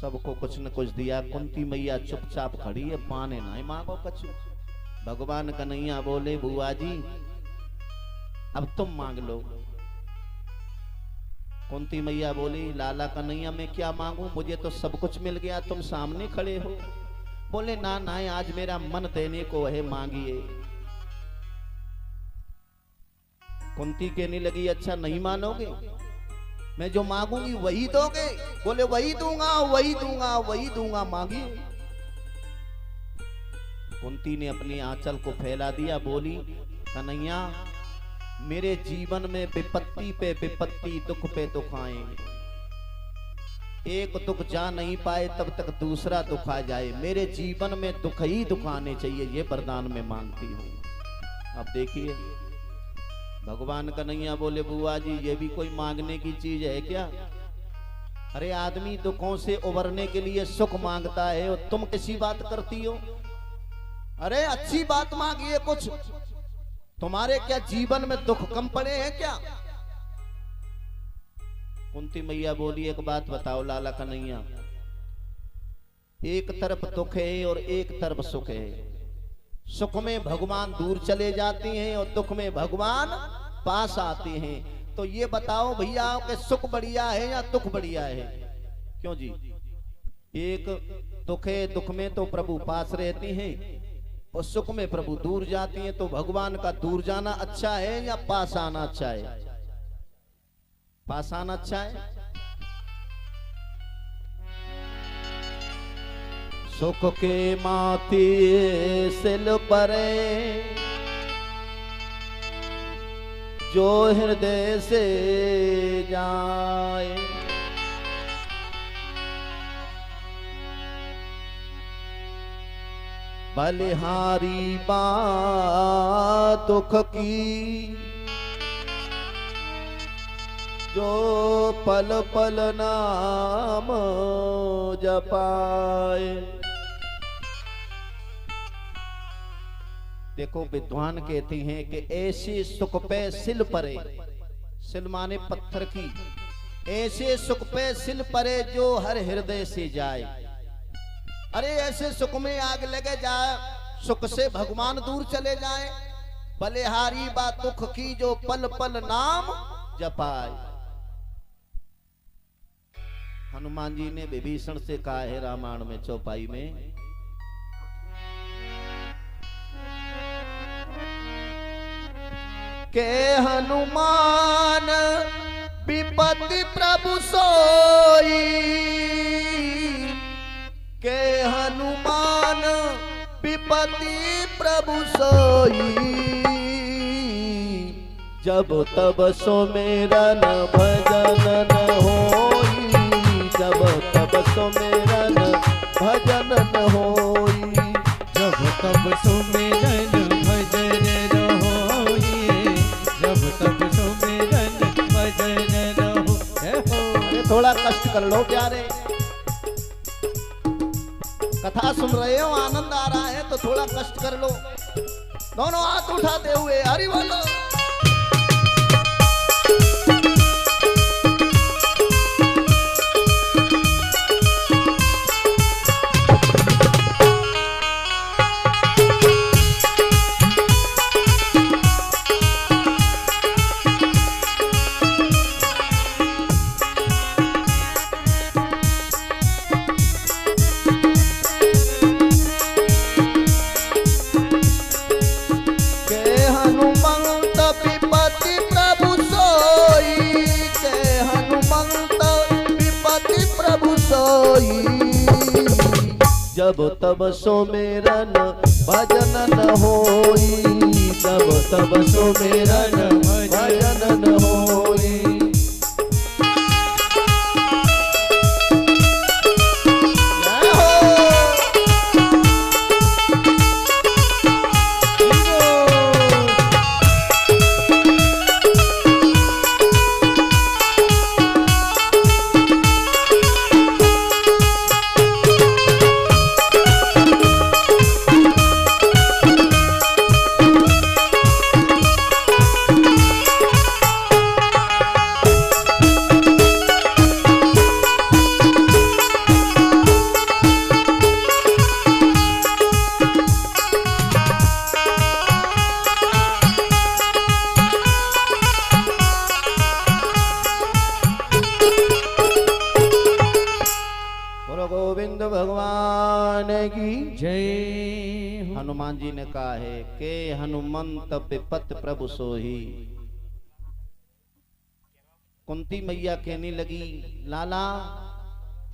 सबको कुछ न कुछ दिया। कुंती मैया चुपचाप खड़ी है, पाने नहीं मांगो कछु। भगवान कन्हैया बोले बुआ जी अब तुम मांग लो। कुंती मैया बोली लाला कन्हैया मैं क्या मांगू, मुझे तो सब कुछ मिल गया, तुम सामने खड़े हो। बोले ना ना आज मेरा मन देने को है, मांगिए। कुंती कहने लगी अच्छा नहीं मानोगे, मैं जो मांगूंगी वही दोगे? बोले वही दूंगा वही दूंगा वही दूंगा, मांगिए। कुंती ने अपनी आंचल को फैला दिया, बोली कन्हैया मेरे जीवन में विपत्ति पे विपत्ति, दुख पे दुख आएंगे। एक दुख जा नहीं पाए तब तक दूसरा दुख आ जाए, मेरे जीवन में दुख ही दुख आने चाहिए, ये वरदान में मांगती हूँ। अब देखिए भगवान कन्हैया बोले बुआ जी ये भी कोई मांगने की चीज है क्या? अरे आदमी दुखों से उबरने के लिए सुख मांगता है और तुम किसी बात करती हो? अरे अच्छी बात मांगिए कुछ, तुम्हारे क्या जीवन में दुख कम पड़े हैं क्या? कुंती मैया बोली एक बात बताओ लाला कन्हैया, एक तरफ दुख है और एक तरफ सुख है। सुख में भगवान दूर चले जाते हैं और दुख में भगवान पास आते हैं। तो ये बताओ भैया कि सुख बढ़िया है या दुख बढ़िया है? क्यों जी? एक दुख है, दुख में तो प्रभु पास रहते हैं और सुख में प्रभु दूर जाती हैं। तो भगवान का दूर जाना अच्छा है या पास आना अच्छा है? पास आना अच्छा है। सुख के माथे सिल परे जो हृदय से जाए, बलिहारी बात दुख की जो पल पल नाम जपाए। देखो विद्वान कहते हैं कि ऐसे सुख पे सिल परे, सिल माने पत्थर की, ऐसे सुख पे सिल परे जो हर हृदय से जाए। अरे ऐसे सुख में आग लगे जाए, सुख से भगवान दूर चले जाए। बलिहारी बा दुख की जो पल पल नाम जपाए। हनुमान जी ने विभीषण से कहा है रामायण में चौपाई में, के हनुमान विपत्ति प्रभु सोई, के हनुमान विपत्ति प्रभु सोई, जब तब सुमिरन भजन न होई, जब तब सुमिरन भजन न होई, जब तब सुमिरन भजन न होई, जब तब सुमिरन भजन न हो। थोड़ा कष्ट कर लो प्यारे, कथा सुन रहे हो, आनंद आ रहा है तो थोड़ा कष्ट कर लो। दोनों हाथ उठाते हुए हरि बोलो। जब तब सुमिरन भजन न होई, जब तब सुमिरन भजन न होई। जय हो। हनुमान जी ने कहा है के हनुमंत विपत प्रभु सोही। कुंती मैया कहने लगी लाला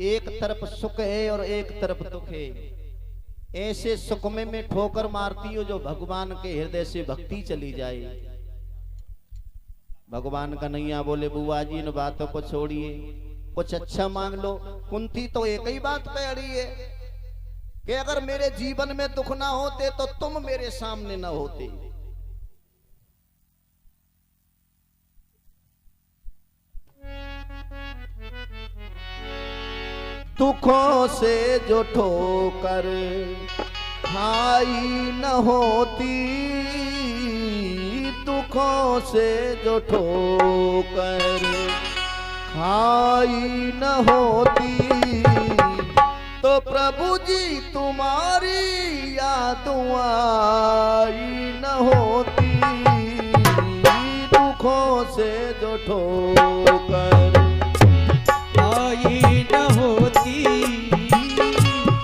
एक तरफ सुख है और एक तरफ दुख है, ऐसे सुख में ठोकर मारती हो जो भगवान के हृदय से भक्ति चली जाए। भगवान कन्हैया बोले बुआ जी इन बातों को छोड़िए, कुछ अच्छा मांग लो। कुंती तो एक ही बात पे अड़ी है कि अगर मेरे जीवन में दुख ना होते तो तुम मेरे सामने ना होते। दुखों से जो ठोकर खाई न होती, दुखों से जो ठोकर खाई न होती, तो प्रभु जी तुम्हारी याद आई न होती। दुखों से जो ठोकर आई न होती,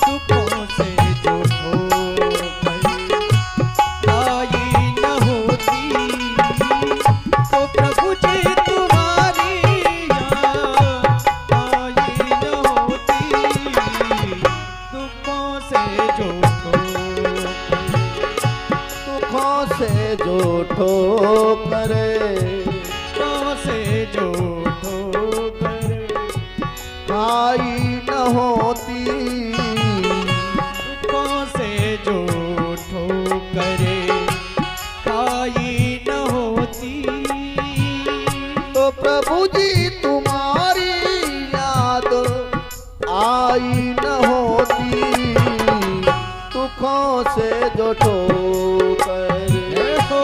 दुखों से जो ठोकर आई न होती, तो प्रभु जी तुम्हारी याद आई न होती। दुखों से जो ठोकर, दुखों से जो ठोकर, दुखों से जो आई न होती, दुखों से जो ठोकरे आई न होती, तो प्रभु जी तुम्हारी याद आई न होती। दुखों से जो ठोकर देखो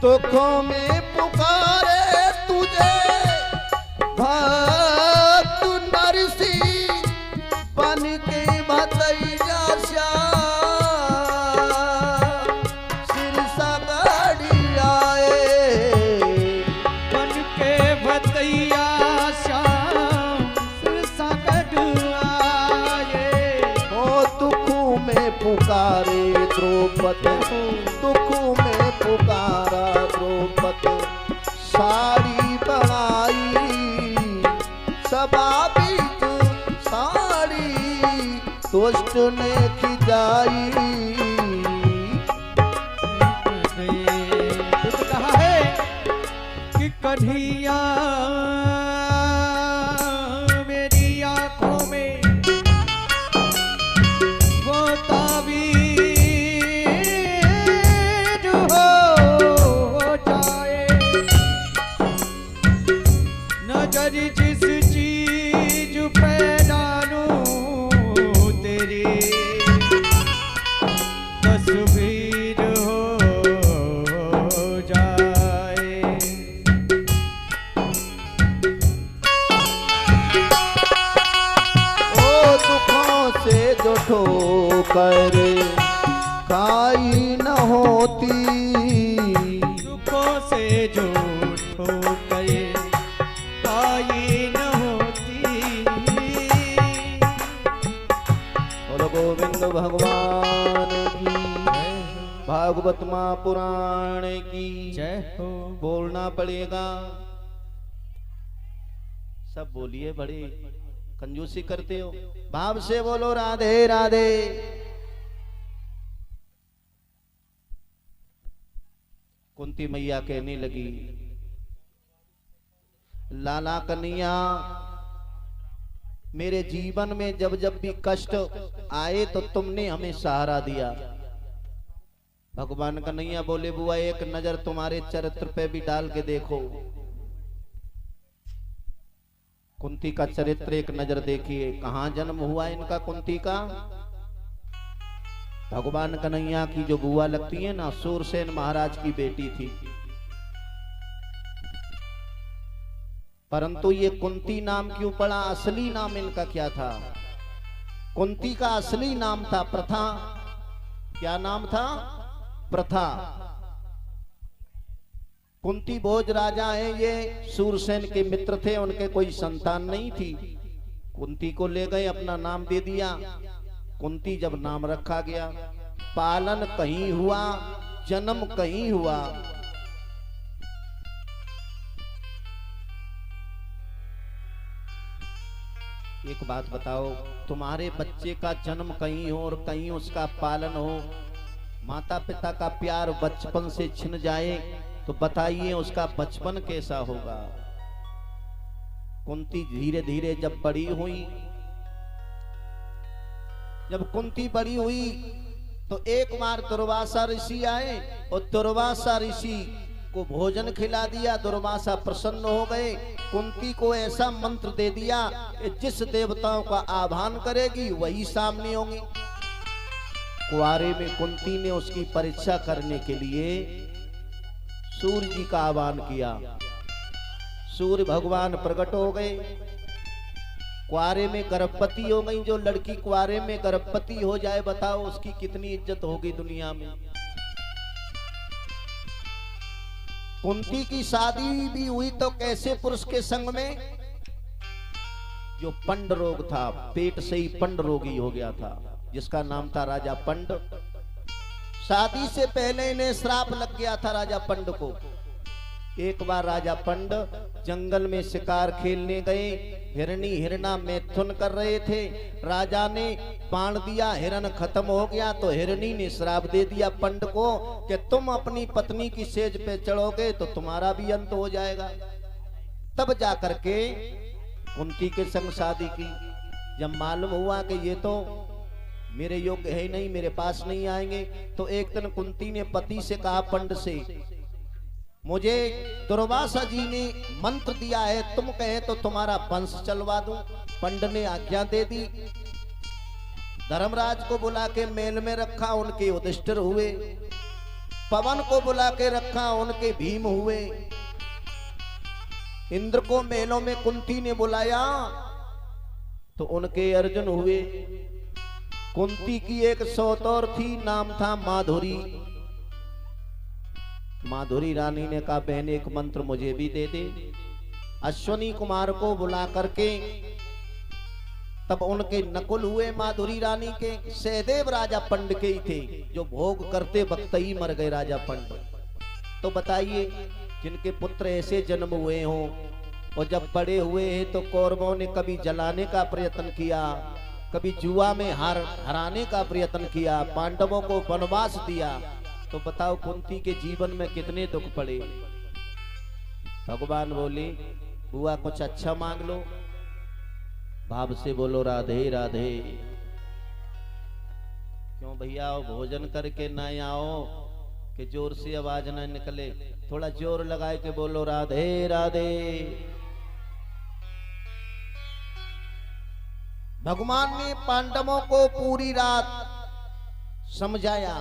दुखों में पुकारे तुझे भक्त नरसी, बन के भतैया सिर सगाड़ी आए, बन के भतैया सिर सगड़ आए। ओ दुखों में पुकारे द्रौपदी, दुखों में पुकारा द्रौपदी, साड़ी बनाई सभा बीच साड़ी, दुष्ट ने खिजाई। तो कहा है कि कन्हैया मेरी आंखों में वो ताबीज हो जाए, नजर जिस चीज पे डालूं तेरी तस्वीर हो जाए। ओ दुखों से जो ठोकर खाई न होती, दुखों से जो ठोकर आई न होती। बोलो गोविंद भगवान की, भागवत महापुराण की जय हो। बोलना पड़ेगा। सब बोलिए, बड़े कंजूसी करते हो। भाव से बोलो राधे राधे। कुंती मैया कहने लगी लाला कन्हैया, मेरे जीवन में जब जब भी कष्ट आए तो तुमने हमें सहारा दिया। भगवान कन्हैया बोले बुआ एक नजर तुम्हारे चरित्र पे भी डाल के देखो। कुंती का चरित्र एक नजर देखिए, कहां जन्म हुआ इनका कुंती का। भगवान कन्हैया की जो बुआ लगती है ना, सूरसेन महाराज की बेटी थी। परंतु ये कुंती नाम क्यों पड़ा, असली नाम इनका क्या था? कुंती का असली नाम था प्रथा। क्या नाम था? प्रथा। कुंती भोज राजा है, ये सूरसेन के मित्र थे, उनके कोई संतान नहीं थी। कुंती को ले गए, अपना नाम दे दिया। कुंती जब नाम रखा गया, पालन कहीं हुआ, जन्म कहीं हुआ। एक बात बताओ, तुम्हारे बच्चे का जन्म कहीं हो और कहीं उसका पालन हो, माता पिता का प्यार बचपन से छिन जाए तो बताइए उसका बचपन कैसा होगा। कुंती धीरे धीरे जब बड़ी हुई, जब कुंती बड़ी हुई तो एक बार दुर्वासा ऋषि आए और दुर्वासा ऋषि को भोजन खिला दिया। दुर्वासा प्रसन्न हो गए, कुंती को ऐसा मंत्र दे दिया कि जिस देवताओं का आह्वान करेगी वही सामने होंगे। कुआरे में कुंती ने उसकी परीक्षा करने के लिए सूर्य जी का आह्वान किया। सूर्य भगवान प्रकट हो गए, कुआरे में गर्भवती हो गई। जो लड़की कुआरे में गर्भवती हो जाए बताओ उसकी कितनी इज्जत होगी दुनिया में। कुंती की शादी भी हुई तो कैसे पुरुष के संग में, जो पंड रोग था, पेट से ही पंड रोगी हो गया था, जिसका नाम था राजा पंड। शादी से पहले इन्हें श्राप लग गया था राजा पंड को। एक बार राजा पंड जंगल में शिकार खेलने गए, हिरणी हिरणा मैथुन कर रहे थे। राजा ने बाण दिया, हिरण खत्म हो गया तो हिरणी ने श्राप दे दिया पंड को कि तुम अपनी पत्नी की सेज पे चढ़ोगे तो तुम्हारा भी अंत हो जाएगा। तब जाकर के कुंती के संग शादी की। जब मालूम हुआ कि ये तो मेरे योग्य है नहीं, मेरे पास नहीं आएंगे, तो एक दिन कुंती ने पति से कहा पंड से, मुझे दुर्वासा जी ने मंत्र दिया है, तुम कहे तो तुम्हारा वंश चलवा दूं। पंड ने आज्ञा दे दी। धर्मराज को बुला के मेल में रखा, उनके युधिष्ठिर हुए। पवन को बुला के रखा, उनके भीम हुए। इंद्र को मेलों में कुंती ने बुलाया तो उनके अर्जुन हुए। कुंती की एक सौतौर थी, नाम था माधुरी। माधुरी रानी ने कहा बहन एक मंत्र मुझे भी दे दे। अश्वनी कुमार को बुला करके तब उनके नकुल हुए माधुरी रानी के। सहदेव राजा पंड के ही थे, जो भोग करते वक्त ही मर गए राजा पंड। तो बताइए, जिनके पुत्र ऐसे जन्म हुए हों और जब बड़े हुए हैं तो कौरवों ने कभी जलाने का प्रयत्न किया, कभी जुआ में हराने का प्रयत्न किया, पांडवों को वनवास दिया, तो बताओ कुंती के जीवन में कितने दुख पड़े। भगवान बोले बुआ कुछ अच्छा मांग लो। भाव से बोलो राधे राधे। क्यों भैया आओ भोजन करके ना आओ कि जोर से आवाज ना निकले, थोड़ा जोर लगाए के बोलो राधे राधे। भगवान ने पांडवों को पूरी रात समझाया